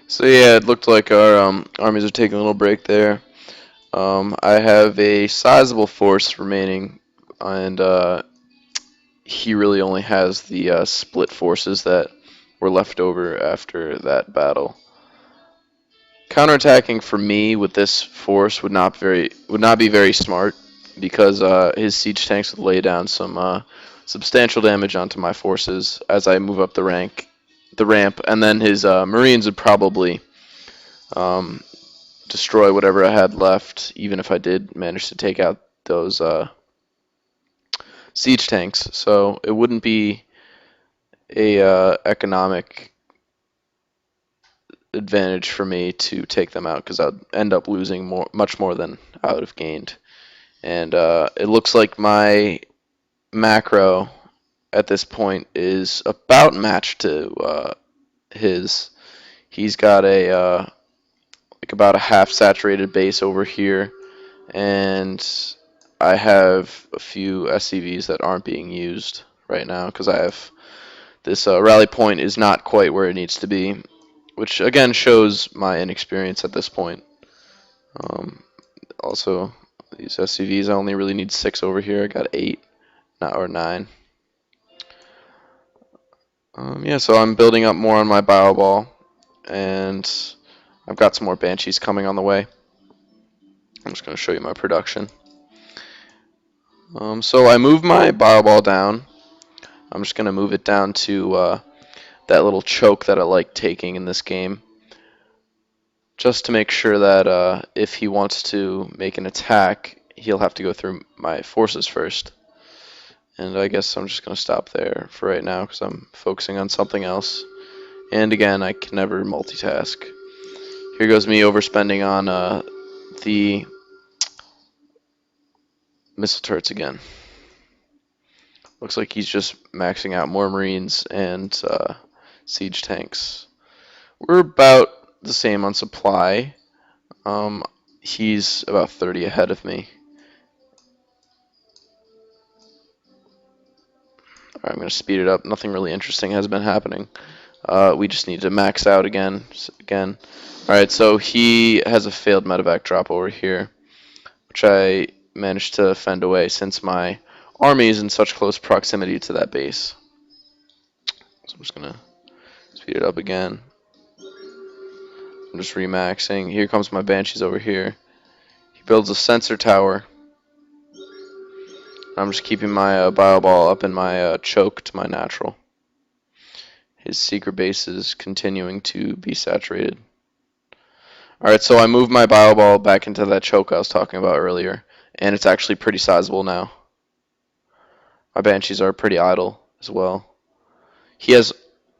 So yeah, it looked like our armies are taking a little break there. I have a sizable force remaining, and he really only has the split forces that were left over after that battle. Counterattacking for me with this force would not be very smart because his siege tanks would lay down some substantial damage onto my forces as I move up the ramp, and then his marines would probably um, destroy whatever I had left, even if I did manage to take out those siege tanks. So it wouldn't be a economic advantage for me to take them out because I'd end up losing much more than I would have gained. And it looks like my macro at this point is about matched to his. He's got a like about a half saturated base over here, and I have a few SCVs that aren't being used right now because I have this rally point is not quite where it needs to be, which again shows my inexperience at this point. Um, Also, these SCVs I only really need 6 over here. I got 8, not or 9. Yeah, so I'm building up more on my bio ball, and I've got some more banshees coming on the way. I'm just going to show you my production. So I moved my bio ball down. I'm just going to move it down to that little choke that I like taking in this game, just to make sure that if he wants to make an attack, he'll have to go through my forces first. And I guess I'm just going to stop there for right now because I'm focusing on something else. And again, I can never multitask. Here goes me overspending on the missile turrets again. Looks like he's just maxing out more Marines and siege tanks. We're about the same on supply. Um, he's about 30 ahead of me. Alright, I'm going to speed it up. Nothing really interesting has been happening. We just need to max out again. Alright, so he has a failed medevac drop over here, which I managed to fend away since my army is in such close proximity to that base. So I'm just going to speed it up again. I'm just remaxing. Here comes my Banshees over here. He builds a sensor tower. I'm just keeping my bio ball up in my choke to my natural. His secret base is continuing to be saturated. Alright, so I moved my bio ball back into that choke I was talking about earlier, and it's actually pretty sizable now. My Banshees are pretty idle as well. He has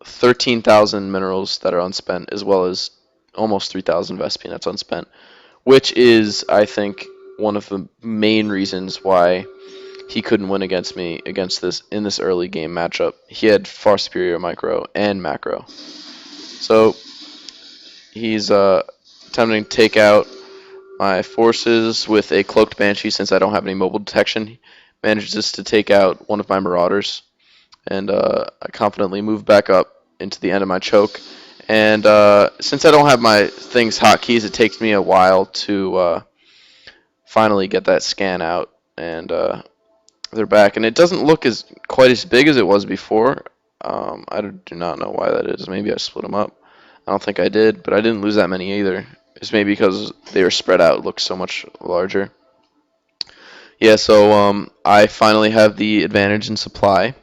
13,000 minerals that are unspent, as well as almost 3,000 Vespine that's unspent, which is, I think, one of the main reasons why he couldn't win against me in this early game matchup. He had far superior micro and macro. So he's attempting to take out my forces with a cloaked Banshee since I don't have any mobile detection. He manages to take out one of my Marauders, and I confidently move back up into the end of my choke. And since I don't have my things hotkeys, it takes me a while to finally get that scan out, and they're back. And it doesn't look quite as big as it was before. I do not know why that is. Maybe I split them up. I don't think I did, but I didn't lose that many either. It's maybe because they were spread out, looked so much larger. Yeah, so I finally have the advantage in supply.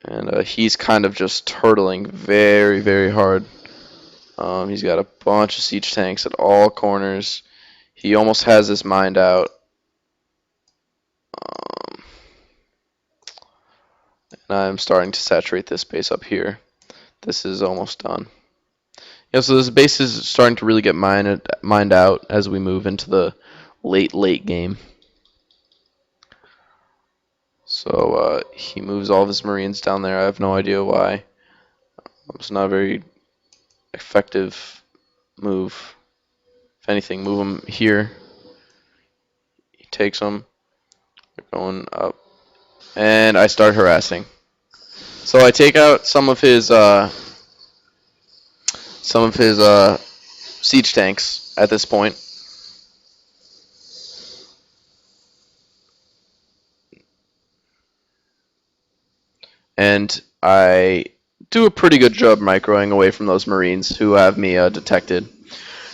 And he's kind of just turtling very, very hard. He's got a bunch of siege tanks at all corners. He almost has his mind out. And I'm starting to saturate this base up here. This is almost done. Yeah, so this base is starting to really get mined out as we move into the late game. So he moves all of his Marines down there. I have no idea why. It's not a very effective move. If anything, move him here. He takes them. They're going up. And I start harassing. So I take out some of his some of his siege tanks at this point. And I do a pretty good job microing away from those Marines who have me detected.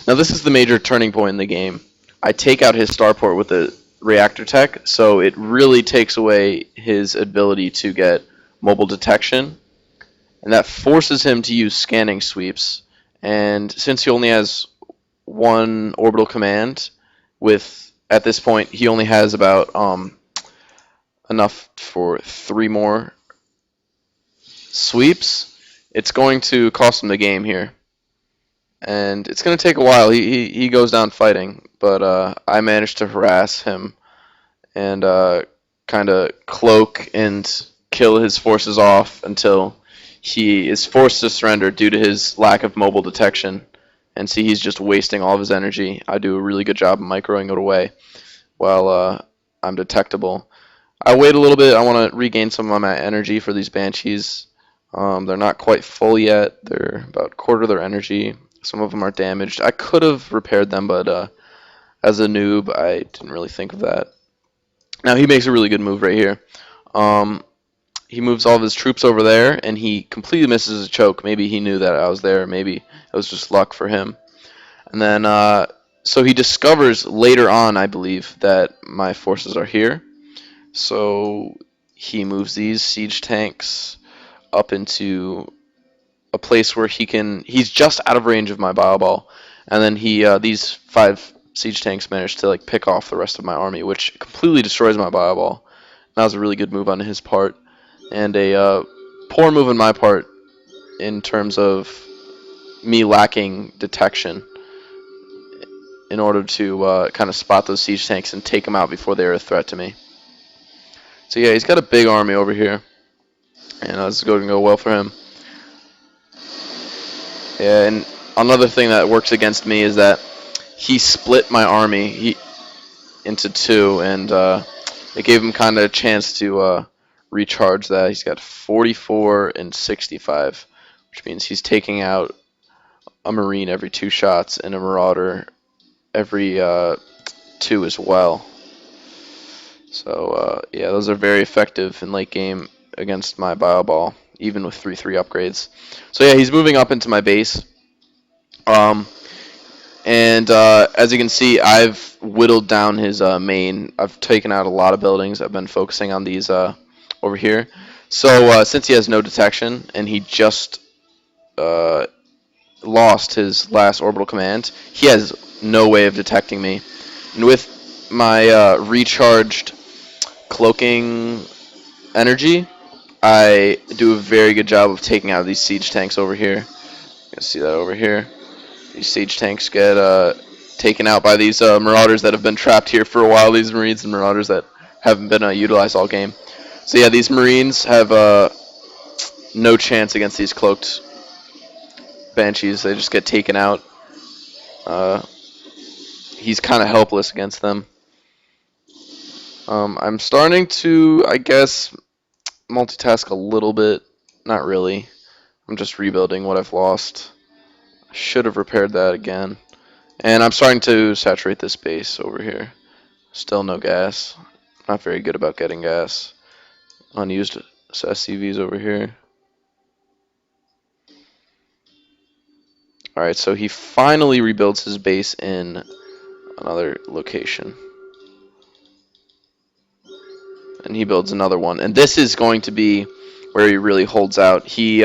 Now this is the major turning point in the game. I take out his starport with the reactor tech, so it really takes away his ability to get mobile detection, and that forces him to use scanning sweeps. And since he only has one orbital command, with at this point he only has about enough for 3 more sweeps, it's going to cost him the game here. And it's going to take a while. He goes down fighting, but I managed to harass him and kind of cloak and kill his forces off until he is forced to surrender due to his lack of mobile detection. And see, he's just wasting all of his energy. I do a really good job of microing it away while I'm detectable. I wait a little bit. I want to regain some of my energy for these Banshees. They're not quite full yet. They're about a quarter of their energy. Some of them are damaged. I could have repaired them, but as a noob, I didn't really think of that. Now he makes a really good move right here. He moves all of his troops over there, and he completely misses a choke. Maybe he knew that I was there. Maybe it was just luck for him. And then, so he discovers later on, I believe, that my forces are here. So he moves these siege tanks up into a place where he's just out of range of my bio ball, and then these 5 siege tanks manage to like pick off the rest of my army, which completely destroys my bio ball. That was a really good move on his part, and a poor move on my part in terms of me lacking detection in order to kind of spot those siege tanks and take them out before they're a threat to me. So yeah, he's got a big army over here, and this is going to go well for him. Yeah, and another thing that works against me is that he split my army into 2, and it gave him kind of a chance to recharge that. He's got 44 and 65, which means he's taking out a Marine every 2 shots and a Marauder every 2 as well. So yeah, those are very effective in late game against my bio ball, even with 3/3 upgrades. So yeah, he's moving up into my base. And as you can see, I've whittled down his main. I've taken out a lot of buildings. I've been focusing on these over here. So since he has no detection and he just lost his last orbital command, he has no way of detecting me. And with my recharged cloaking energy, I do a very good job of taking out these siege tanks over here. You can see that over here. These siege tanks get taken out by these Marauders that have been trapped here for a while. These Marines and Marauders that haven't been utilized all game. So yeah, these Marines have no chance against these cloaked Banshees. They just get taken out. He's kind of helpless against them. I'm starting to, I guess, multitask a little bit. Not really. I'm just rebuilding what I've lost. I should have repaired that again. And I'm starting to saturate this base over here. Still no gas. Not very good about getting gas. Unused SCVs over here. Alright, so he finally rebuilds his base in another location. And he builds another one. And this is going to be where he really holds out. He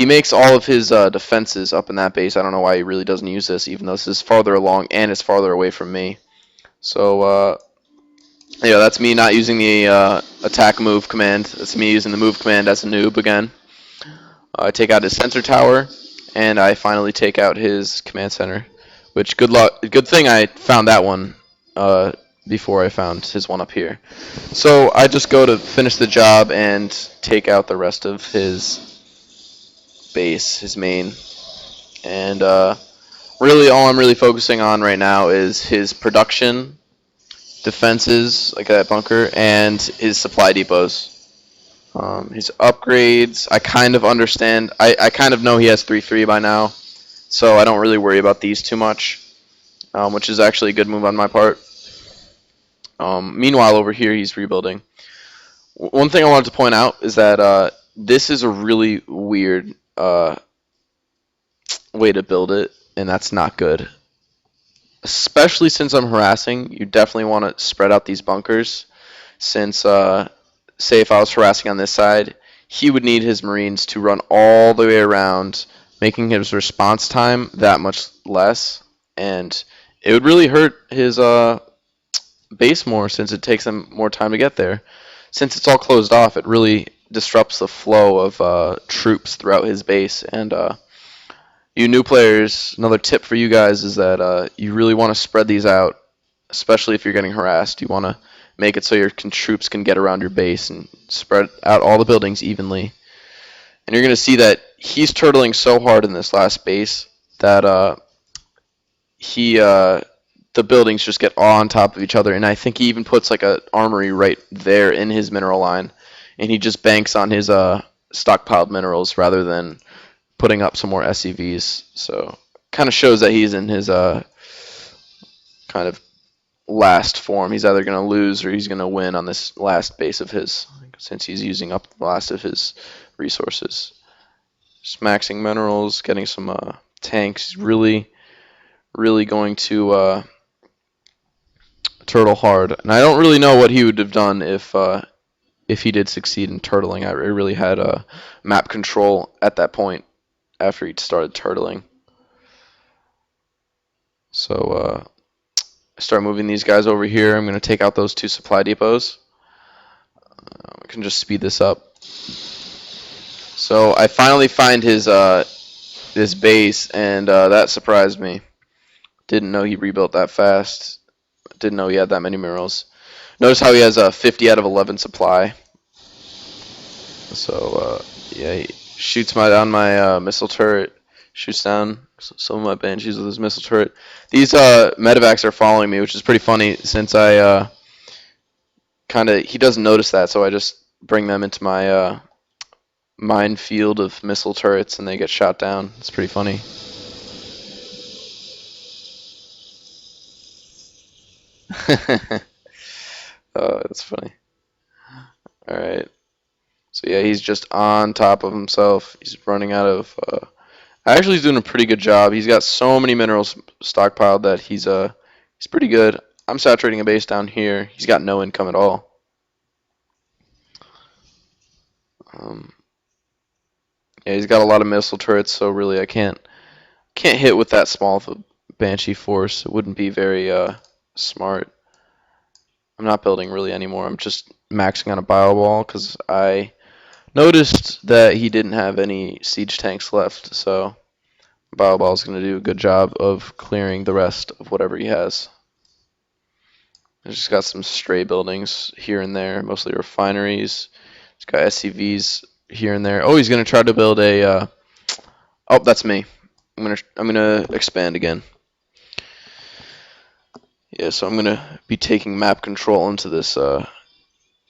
makes all of his defenses up in that base. I don't know why he really doesn't use this, even though this is farther along and it's farther away from me. So, yeah, that's me not using the attack move command. That's me using the move command as a noob again. I take out his sensor tower, and I finally take out his command center. Which, good thing I found that one before I found his one up here. So I just go to finish the job and take out the rest of his base, his main. And really all I'm really focusing on right now is his production, defenses, like that bunker, and his supply depots. His upgrades, I kind of understand. I kind of know he has 3/3 by now. so I don't really worry about these too much, which is actually a good move on my part. Meanwhile, over here, he's rebuilding. One thing I wanted to point out is that this is a really weird way to build it, and that's not good. Especially since I'm harassing, you definitely want to spread out these bunkers. Since, say, if I was harassing on this side, he would need his Marines to run all the way around, making his response time that much less, and it would really hurt his base more since it takes him more time to get there. Since it's all closed off, it really disrupts the flow of troops throughout his base, and you new players, another tip for you guys is that you really want to spread these out, especially if you're getting harassed. You want to make it so your troops can get around your base and spread out all the buildings evenly. And you're going to see that he's turtling so hard in this last base that the buildings just get all on top of each other. And I think he even puts like a armory right there in his mineral line, and he just banks on his stockpiled minerals rather than putting up some more SCVs. So kind of shows that he's in his kind of last form. He's either going to lose or he's going to win on this last base of his, since he's using up the last of his resources. Just maxing minerals, getting some tanks. Really going to turtle hard. And I don't really know what he would have done if he did succeed in turtling. I really had map control at that point after he started turtling. So I start moving these guys over here. I'm going to take out those 2 supply depots. I can just speed this up. So I finally find his base, and that surprised me. Didn't know he rebuilt that fast. Didn't know he had that many minerals. Notice how he has a 50 out of 11 supply. So yeah, he shoots down my missile turret. Shoots down some of my banshees with his missile turret. These medevacs are following me, which is pretty funny since I he doesn't notice that, so I just bring them into my minefield of missile turrets and they get shot down. It's pretty funny. Oh, that's funny. Alright. So yeah, he's just on top of himself. He's running out of actually he's doing a pretty good job. He's got so many minerals stockpiled that he's pretty good. I'm saturating a base down here. He's got no income at all. Yeah, he's got a lot of missile turrets, so really I can't hit with that small of a Banshee force. It wouldn't be very smart. I'm not building really anymore. I'm just maxing on a bio wall because I noticed that he didn't have any siege tanks left, so bio ball is going to do a good job of clearing the rest of whatever he has. He's just got some stray buildings here and there, mostly refineries. He's got SCVs here and there. Oh, he's going to try to build a. Oh, that's me. I'm gonna expand again. Yeah, so I'm gonna be taking map control into this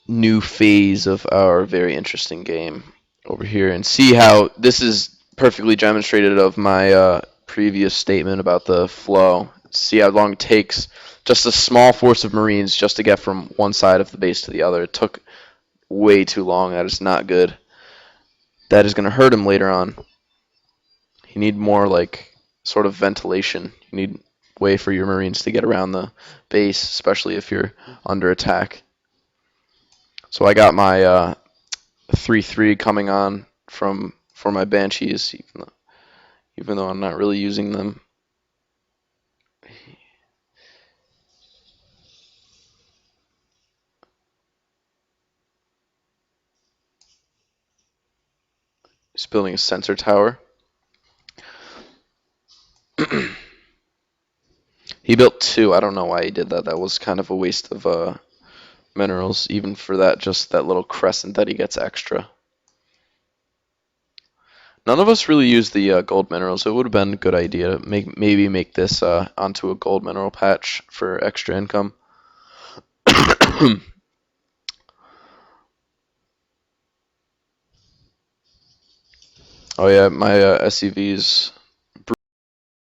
new phase of our very interesting game over here, and see how this is perfectly demonstrated of my previous statement about the flow. See how long it takes just a small force of Marines just to get from one side of the base to the other. It took way too long. That is not good. That is going to hurt him later on. You need more like sort of ventilation. You need way for your Marines to get around the base, especially if you're under attack. So I got my 3-3 coming on for my Banshees, even though I'm not really using them. He's building a sensor tower. He built 2. I don't know why he did that. That was kind of a waste of minerals, even for that, just that little crescent that he gets extra. None of us really use the gold minerals. It would have been a good idea to maybe make this onto a gold mineral patch for extra income. Oh yeah, my SCVs